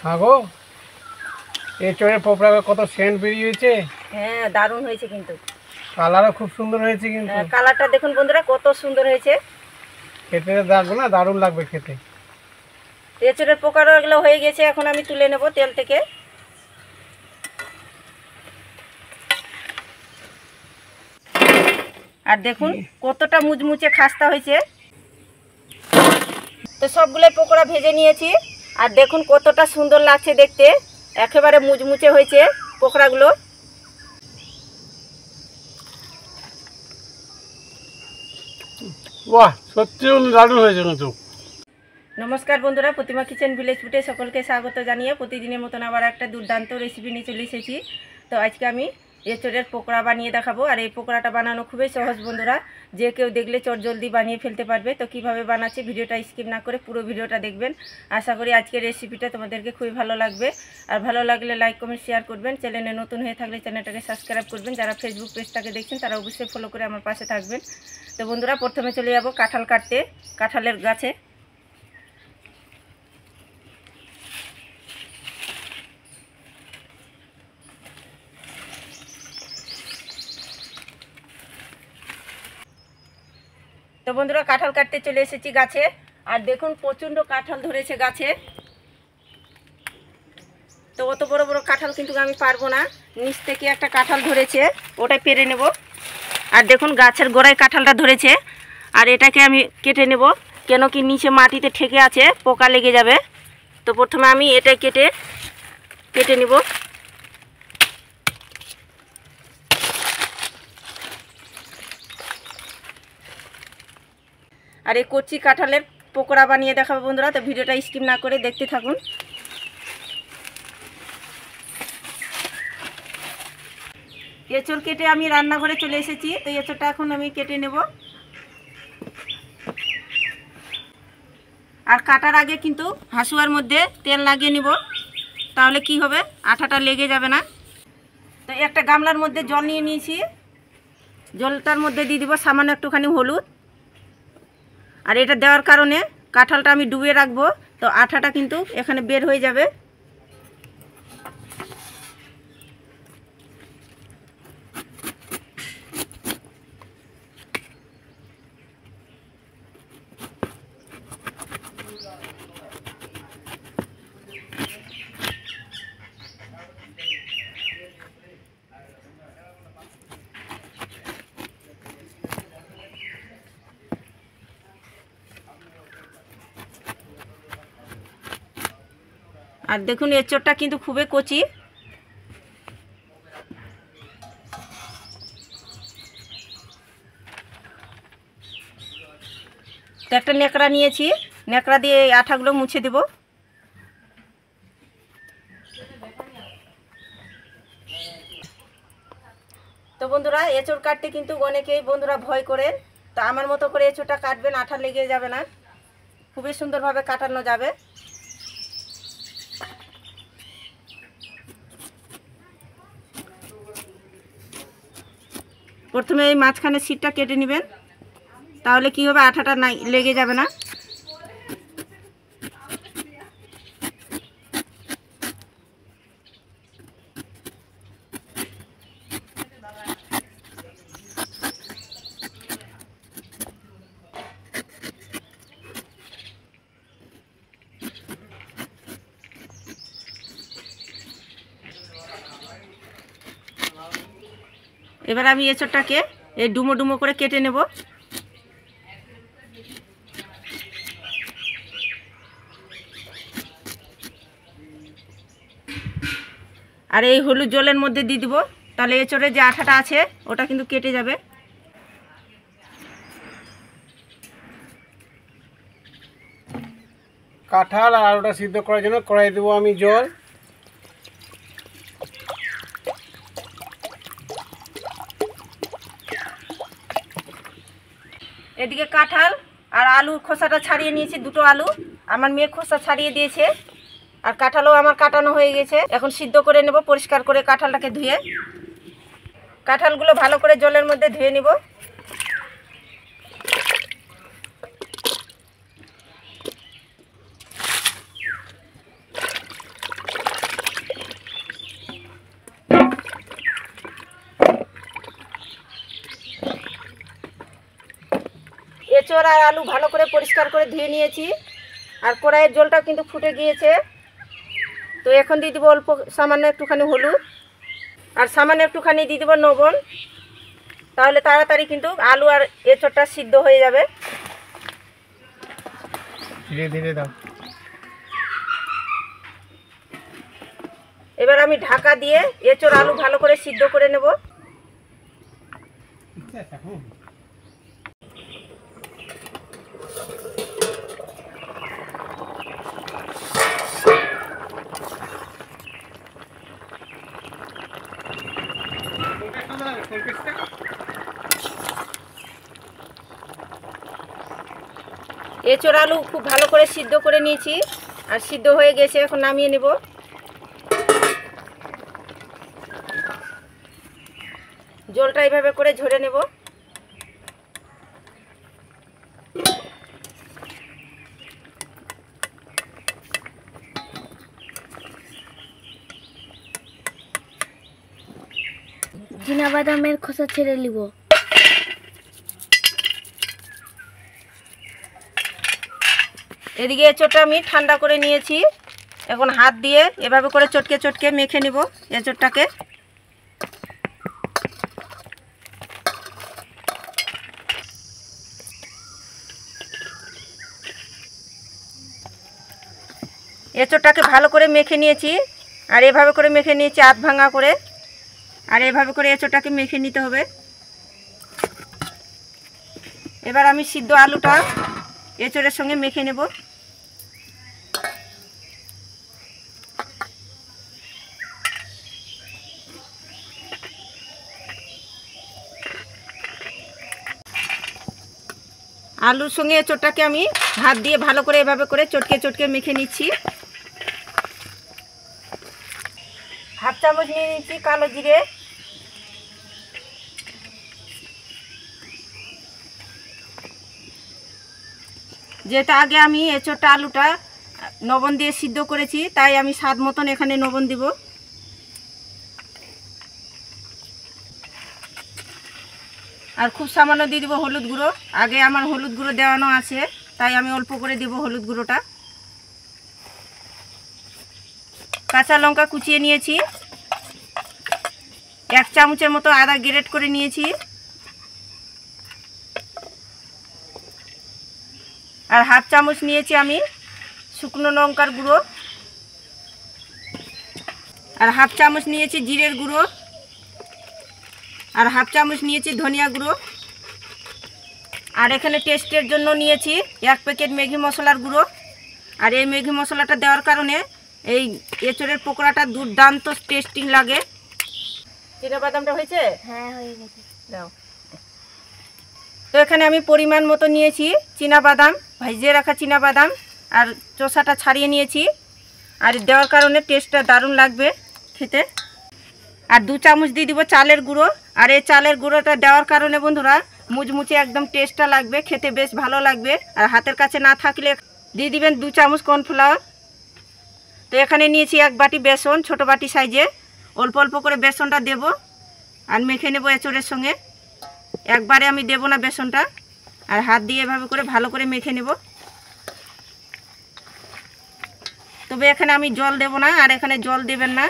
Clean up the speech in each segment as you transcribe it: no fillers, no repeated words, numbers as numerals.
হ্যাঁ গো, এঁচোড়ের পোপড়া কত সেন্ট বেরিয়েছে। হ্যাঁ, দারুণ হয়েছে কিন্তু। কালারও খুব সুন্দর হয়েছে কিন্তু। কালারটা দেখুন বন্ধুরা কত সুন্দর হয়েছে। খেতে দেখবো না, দারুণ লাগবে খেতে। এঁচোড়ের পোকাগুলো হয়ে গেছে, এখন আমি তুলে নেব তেল থেকে। আর দেখুন কতটা মুচমুচে খাস্তা হয়েছে। তো সবগুলো পকোড়া ভেজে নিয়েছি, আর দেখুন কতটা সুন্দর লাগছে দেখতে, একেবারে মুচমুচে হয়েছে পকোড়াগুলো। বাহ, সত্যি দারুণ হয়েছে কিন্তু। নমস্কার বন্ধুরা, প্রতিমা কিচেন ভিলেজ ফুটে সকলকে স্বাগত জানিয়ে প্রতিদিনের মতন আবার একটা দুর্দান্ত রেসিপি নিয়ে চলে এসেছি। তো আজকে আমি এঁচোড়ের পকোড়া বানিয়ে দেখাবো। আর এই পকোড়াটা বানানো খুবই সহজ বন্ধুরা, যে কেউ দেখলে জলদি বানিয়ে ফেলতে পারবে। তো কিভাবে বানাচ্ছি ভিডিওটা স্কিপ না করে পুরো ভিডিওটা দেখবেন। আশা করি আজকের রেসিপিটা তোমাদেরকে খুবই ভালো লাগবে। আর ভালো লাগলে লাইক কমেন্ট শেয়ার করবেন। চ্যানেলে নতুন হয়ে থাকলে চ্যানেলটাকে সাবস্ক্রাইব করবেন। যারা ফেসবুক পেজটাকে দেখছেন তারা অবশ্যই ফলো করে আমার পাশে থাকবেন। তো বন্ধুরা, প্রথমে চলে যাব কাঁঠাল কাটতে, কাঁঠালের গাছে। তো বন্ধুরা, কাঁঠাল কাটতে চলে এসেছি গাছে। আর দেখুন প্রচণ্ড কাঁঠাল ধরেছে গাছে। তো অত বড় বড় কাঁঠাল কিন্তু আমি পারবো না, নিচ থেকে একটা কাঁঠাল ধরেছে, ওটাই পেরে নেব। আর দেখুন গাছের গোড়ায় কাঁঠালটা ধরেছে, আর এটাকে আমি কেটে নেব, কেন কি নিচে মাটিতে ঠেকে আছে, পোকা লেগে যাবে। তো প্রথমে আমি এটাই কেটে নেব। আর এই কচি কাঁঠালের পকোড়া বানিয়ে দেখাবো বন্ধুরা, তো ভিডিওটা স্কিপ না করে দেখতে থাকুন। এঁচোড় কেটে আমি রান্নাঘরে চলে এসেছি। তো এঁচোড়টা এখন আমি কেটে নেব। আর কাটার আগে কিন্তু হাঁসুয়ার মধ্যে তেল লাগিয়ে নিব, তাহলে কি হবে, আঠাটা লেগে যাবে না। তো একটা গামলার মধ্যে জল নিয়ে নিয়েছি, জলটার মধ্যে দিয়ে দিব সামান্য একটুখানি হলুদ। আর এটা দেওয়ার কারণে কাঁঠালটা আমি ডুবিয়ে রাখবো, তো আঠাটা কিন্তু এখানে বের হয়ে যাবে। আর দেখুন এঁচোড়টা কিন্তু খুবই কচি। তো একটা ন্যাকড়া নিয়েছি, ন্যাকড়া দিয়ে এই আঠাগুলো মুছে দেব। তো বন্ধুরা, এঁচোড় কাটতে কিন্তু অনেকেই বন্ধুরা ভয় করেন, তো আমার মতো করে এঁচোড়টা কাটবেন, আঠা লেগে যাবে না, খুবই সুন্দরভাবে কাটানো যাবে। প্রথমে এই মাঝখানে সিটটা কেটে নেবেন, তাহলে কি হবে, আঠাটা না লেগে যাবে না। এবার আমি এঁচোড়টাকে এই ডুমো ডুমো করে কেটে নেব। আর এই হলুদ জলের মধ্যে দিয়ে দিব, তাহলে এঁচোড়ে যে আঠাটা আছে ওটা কিন্তু কেটে যাবে। কাঁঠাল আর আলুটা সিদ্ধ করার জন্য কড়াই দেবো আমি জল। এদিকে কাঁঠাল আর আলু খোসাটা ছাড়িয়ে নিয়েছি, দুটো আলু আমার মেয়ে খোসা ছাড়িয়ে দিয়েছে। আর কাঁঠালও আমার কাটানো হয়ে গেছে, এখন সিদ্ধ করে নেব পরিষ্কার করে কাঁঠালটাকে ধুয়ে। কাঁঠালগুলো ভালো করে জলের মধ্যে ধুয়ে নেব। এঁচড় আর আলু ভালো করে পরিষ্কার করে ধুয়ে নিয়েছি, আর কড়াইয়ের জলটা কিন্তু ফুটে গিয়েছে। তো এখন দিয়ে দেবো অল্প সামান্য একটুখানি হলুদ, আর সামান্য একটুখানি দিয়ে দেবো লবণ। তাহলে তাড়াতাড়ি কিন্তু আলু আর এঁচড়টা সিদ্ধ হয়ে যাবে। ধীরে ধীরে দাও। এবার আমি ঢাকা দিয়ে এঁচড় আলু ভালো করে সিদ্ধ করে নেব। এঁচড় আলু খুব ভালো করে সিদ্ধ করে নিয়েছি, আর সিদ্ধ হয়ে গেছে। এখন নামিয়ে নেব। জলটা এইভাবে করে ঝরে নেব। চীনাবাদামের খোসা ছেড়ে নিব। এদিকে এঁচড়টা আমি ঠান্ডা করে নিয়েছি। এখন হাত দিয়ে এভাবে করে চটকে চটকে মেখে নিব এঁচড়টাকে। এঁচড়টাকে ভালো করে মেখে নিয়েছি, আর এভাবে করে মেখে নিয়েছি আধ ভাঙা করে। আর এভাবে করে এঁচড়টাকে মেখে নিতে হবে। এবার আমি সিদ্ধ আলুটা এঁচড়ের সঙ্গে মেখে নেব। আলুর সঙ্গে এঁচড়টাকে আমি হাত দিয়ে ভালো করে এভাবে করে চটকে চটকে মেখে নিচ্ছি। হাফ চামচ নিয়ে নিচ্ছি কালো জিরে, যেটা আগে আমি এঁচড়টা আলুটা লবণ দিয়ে সিদ্ধ করেছি, তাই আমি স্বাদ মতন এখানে লবণ দিব। আর খুব সামান্য দিয়ে দেবো হলুদ গুঁড়ো। আগে আমার হলুদ গুঁড়ো দেওয়ানো আছে, তাই আমি অল্প করে দেবো হলুদ গুঁড়োটা। কাঁচা লঙ্কা কুচিয়ে নিয়েছি, 1 চামচের মতো আদা গ্রেট করে নিয়েছি, আর হাফ চামচ নিয়েছি আমি শুকনো লঙ্কার গুঁড়ো, আর হাফ চামচ নিয়েছি জিরের গুঁড়ো, আর হাফ চামচ নিয়েছি ধনিয়া গুঁড়ো, আর এখানে টেস্টের জন্য নিয়েছি 1 প্যাকেট ম্যাগি মশলার গুঁড়ো। আর এই ম্যাগি মশলাটা দেওয়ার কারণে এই এঁচড়ের পকোড়াটা দুর্দান্ত টেস্টিং লাগে। চীনাবাদামটা হয়েছে? হ্যাঁ, হয়ে গেছে। দাও। তো এখানে আমি পরিমাণ মতো নিয়েছি চীনাবাদাম, ভাজিয়ে রাখা চীনাবাদাম, আর চোষাটা ছাড়িয়ে নিয়েছি। আর দেওয়ার কারণে টেস্টটা দারুণ লাগবে খেতে। আর 2 চামচ দিয়ে দিব চালের গুঁড়ো। আর এই চালের গুঁড়োটা দেওয়ার কারণে বন্ধুরা মুচমুচে একদম টেস্টটা লাগবে, খেতে বেশ ভালো লাগবে। আর হাতের কাছে না থাকলে দিয়ে দিবেন 2 চামচ কর্নফ্লাওয়ার। তো এখানে নিয়েছি 1 বাটি বেসন, ছোট বাটি সাইজে। অল্প অল্প করে বেসনটা দেব আর মেখে নেব এঁচড়ের সঙ্গে। একবারে আমি দেব না বেসনটা, আর হাত দিয়ে এভাবে করে ভালো করে মেখে নেব। তবে এখানে আমি জল দেব না, আর এখানে জল দেবেন না।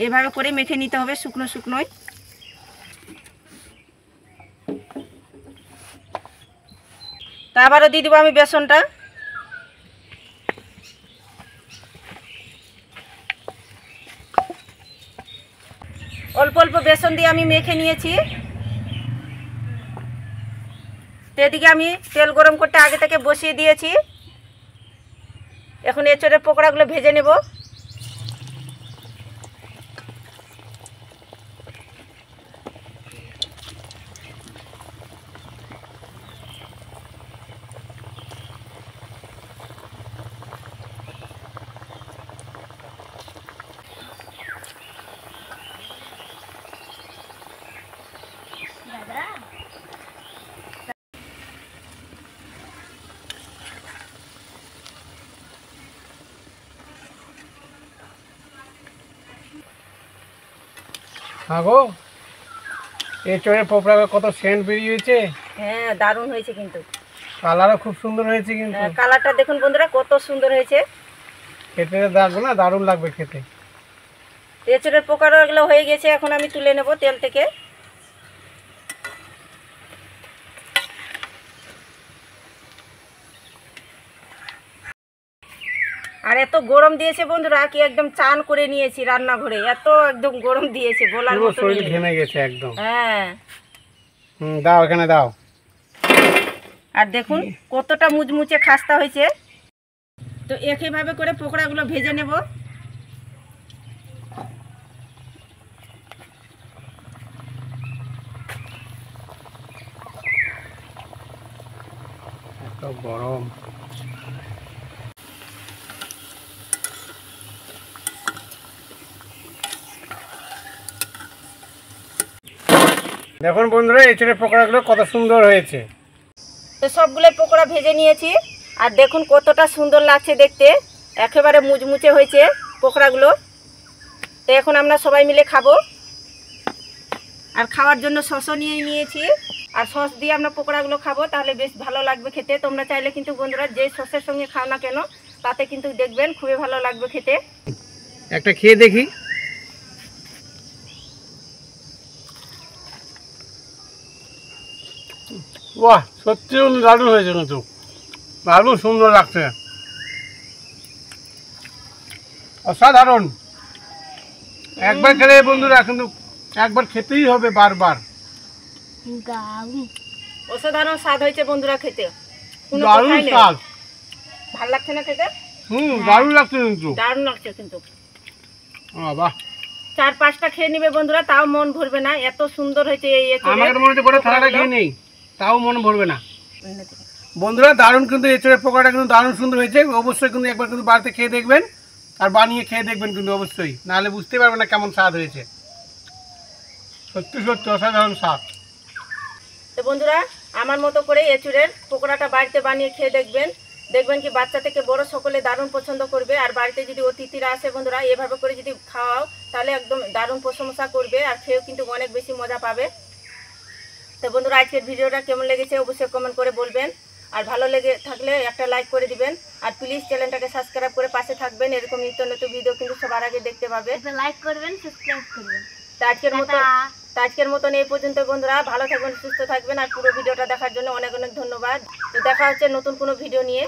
এভাবে করে মেখে নিতে হবে শুকনো শুকনোই। তা আবারও দিয়ে দেবো আমি বেসনটা। অল্প অল্প বেসন দিয়ে আমি মেখে নিয়েছি। তো এদিকে আমি তেল গরম করতে আগে থেকে বসিয়ে দিয়েছি। এখন এঁচড়ের পকোড়াগুলো ভেজে নেব। হ্যাঁ গো, এঁচড়ের পকোড়া কত সেন্ট বেরিয়েছে। হ্যাঁ, দারুণ হয়েছে কিন্তু। কালারও খুব সুন্দর হয়েছে কিন্তু। কালারটা দেখুন বন্ধুরা কত সুন্দর হয়েছে। খেতে দেখবো না, দারুণ লাগবে খেতে। এঁচড়ের পকোড়াগুলো হয়ে গেছে, এখন আমি তুলে নেব তেল থেকে। আর এত গরম দিয়েছে বন্ধুরা, কি একদম চান করে নিয়েছি রান্নাঘরে, এত একদম গরম দিয়েছে বলার পুরো মতো শরীর নেই। ঘেমে গেছে একদম। হ্যাঁ, দাও এখানে দাও। আর দেখুন কতটা মুচমুচে খাস্তা হয়েছে। তো একইভাবে করে পকোড়াগুলো ভেজে নেব। এত গরম। দেখুন বন্ধুরা, এঁচড়ের পকোড়াগুলো কত সুন্দর হয়েছে। তো সবগুলো পকোড়া ভেজে নিয়েছি, আর দেখুন কতটা সুন্দর লাগছে দেখতে, একেবারে মুচমুচে হয়েছে পকোড়াগুলো। তো এখন আমরা সবাই মিলে খাবো। আর খাওয়ার জন্য সসও নিয়ে নিয়েছি, আর সস দিয়ে আমরা পকোড়াগুলো খাবো, তাহলে বেশ ভালো লাগবে খেতে। তোমরা চাইলে কিন্তু বন্ধুরা যে সসের সঙ্গে খাও না কেন, তাতে কিন্তু দেখবেন খুবই ভালো লাগবে খেতে। একটা খেয়ে দেখি। বাহ, সত্যি দারুণ হয়েছে কিন্তু, দারুণ সুন্দর লাগছে, অসাধারণ। একবার খেলে বন্ধুরা কিন্তু একবার খেতেই হবে বারবার। অসাধারণ স্বাদ হয়েছে বন্ধুরা খেতে, কোনো দারুণ কথাই নেই। স্বাদ। ভালো লাগছে না খেতে? দারুণ লাগছে কিন্তু। দারুণ লাগছে কিন্তু। বাহ, 4-5টা খেয়ে নিবে বন্ধুরা, তাও মন ভরবে না, এত সুন্দর হয়েছে এই এঁচড়ের আমাকে মনে হচ্ছে গোটা থালাটা পকোড়াগুলো। খেয়ে নেই, তাও মন ভরবে না। বন্ধুরা দারুণ কিন্তু এঁচড়ের পকোড়াটা কিন্তু দারুণ সুন্দর হয়েছে। অবশ্যই কিন্তু একবার কিন্তু বাড়িতে খেয়ে দেখবেন, আর বানিয়ে খেয়ে দেখবেন কিন্তু অবশ্যই, নাহলে বুঝতে পারবেন না কেমন স্বাদ হয়েছে। সত্যি সত্যি অসাধারণ স্বাদ। তো বন্ধুরা আমার মতো করে এঁচড়ের পকোড়াটা বাড়িতে বানিয়ে খেয়ে দেখবেন, দেখবেন কি বাচ্চা থেকে বড় সকলে দারুণ পছন্দ করবে। আর বাড়িতে যদি অতিথিরা আসে বন্ধুরা, এভাবে করে যদি খাওয়াও তাহলে একদম দারুণ প্রশংসা করবে, আর খেয়েও কিন্তু অনেক বেশি মজা পাবে। তো বন্ধুরা আজকের ভিডিওটা কেমন লেগেছে অবশ্যই কমেন্ট করে বলবেন, আর ভালো লেগে থাকলে একটা লাইক করে দিবেন, আর প্লিজ চ্যানেলটাকে সাবস্ক্রাইব করে পাশে থাকবেন। এরকম নিত্য নতুন ভিডিও কিন্তু সবার আগে দেখতে পাবে। লাইক করবেন, সাবস্ক্রাইব করবেন। তো আজকের মতন এই পর্যন্ত বন্ধুরা, ভালো থাকবেন, সুস্থ থাকবেন, আর পুরো ভিডিওটা দেখার জন্য অনেক অনেক ধন্যবাদ। তো দেখা হচ্ছে নতুন কোনো ভিডিও নিয়ে।